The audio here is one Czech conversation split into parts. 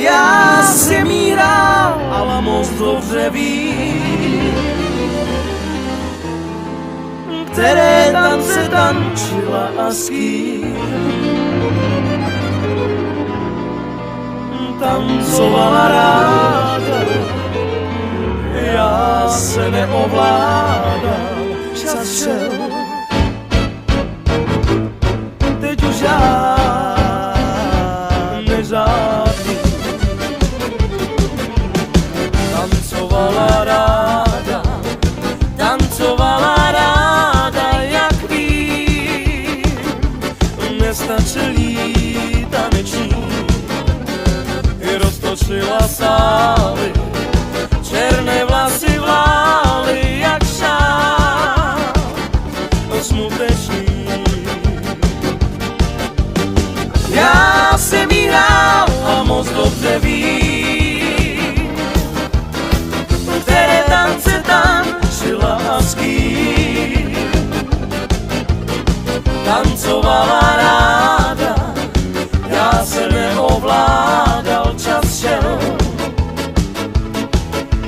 Já jsem jí hrál, ale moc dobře vím, které tance tančila a s kým tancovala ráda. Já se neovládám, čas šel, teď už já nežádný. Tancovala ráda, jak vím, nestačil jí taneční, i roztočila sály, černé vlasy vlály jak šál smutečný. Já jsem jí hrál a moc dobře vím, které tance tančila a s kým tancovala ráda. Já se neovládal, čas šel,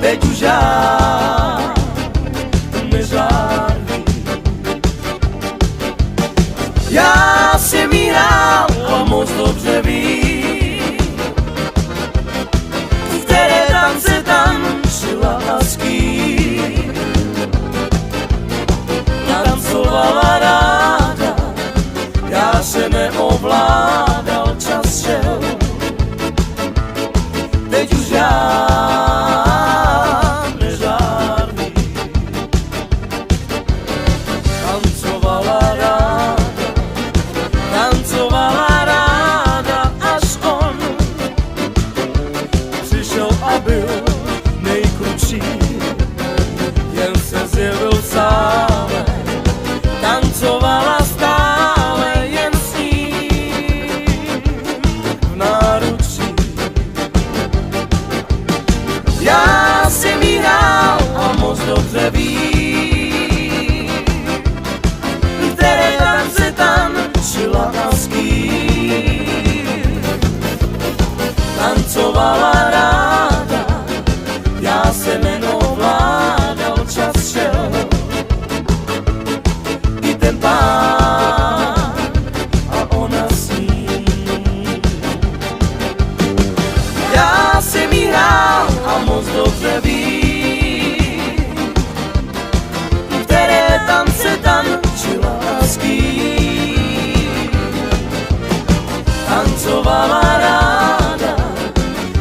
teď už já nežádný. Já jsem jí hrál a moc dobře vím, které tance tančila a s kým tancovala ráda. Já se neovládal, čas šel, teď už já nežádný. Tancovala ráda, až on přišel a byl nejkrutší, jen se zjevil v sále, tancovala stále jen s ním v náručí. Já jsem jí hrál a moc dobře vím, které tance tančila a s kým tancovala ráda. Já se neovládal, čas šel, i ten pán a ona s ním. Já jsem jí hrál a moc dobře vím, které tance tančila a s kým tancovala ráda.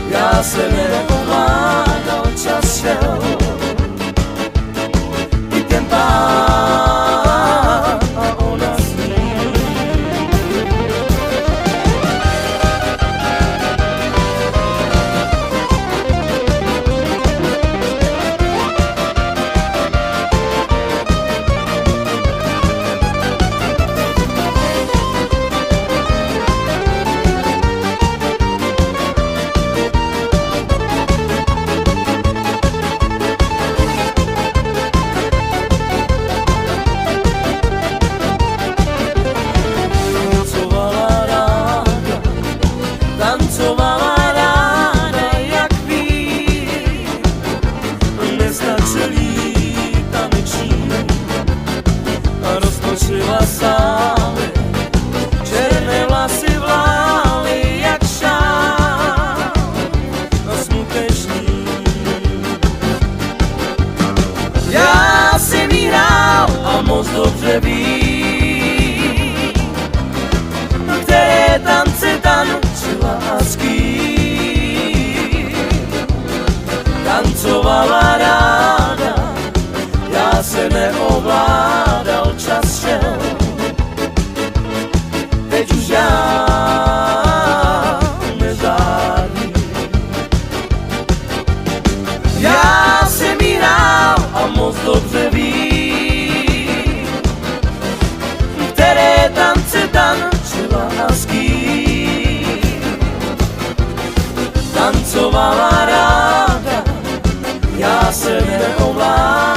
Já se neovládal, čas šel, i ten pán a ona s ním. Tancovala ráda, jak vím, nestačil jí taneční, a roztočila sály, černé vlasy vlály jak šál smutečný. Já jsem jí hrál a moc dobře vím, které tance tančila a s kým tancovala ráda. Já se neovládal, čas šel, teď už já nežádný. Já jsem jí hrál a moc dobře vím, které tance tančila a s kým tancovala ráda. Já se neovládal,